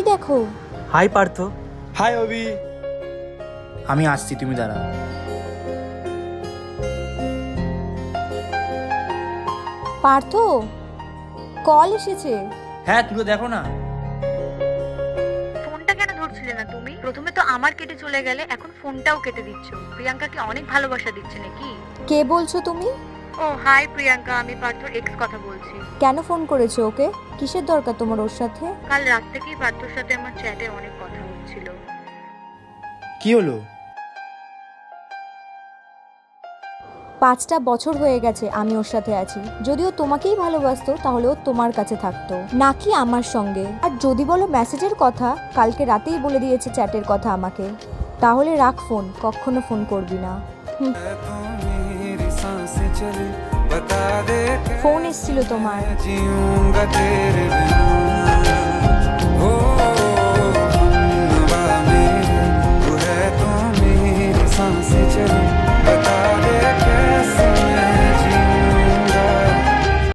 দেখো। High Partha. High অভি। আমি আসছি, তুমি দাঁড়াও। পার্থ, কল এসেছে। হ্যাঁ, তুলে দেখো না। ফোনটা কেন ধরছিলে না তুমি? প্রথমে তো আমার কেটে চলে গেলে, এখন ফোনটাও কেটে দিচ্ছ। প্রিয়াঙ্কাকে অনেক ভালোবাসা দিচ্ছে নাকি? কে বলছো তুমি? ও হাই প্রিয়াঙ্কা, আমি পার্থর এক্স কথা বলছি। কেন ফোন করেছো ওকে? কিসের দরকার তোমার ওর সাথে? কাল রাত থেকেই পার্থর সাথে আমার চ্যাটে অনেক কথা হচ্ছিল। কি হলো? 5টা বছর হয়ে গেছে আমি ওর সাথে আছি। যদিও তোমাকেই ভালোবাসতো তাহলে ও তোমার কাছে থাকতো নাকি আমার সঙ্গে? আর যদি বলো মেসেজের কথা, কালকে রাতেই বলে দিয়েছে চ্যাটের কথা আমাকে। তাহলে রাখ ফোন, কখনো ফোন করবি না। ফোন এসেছিল তোমার।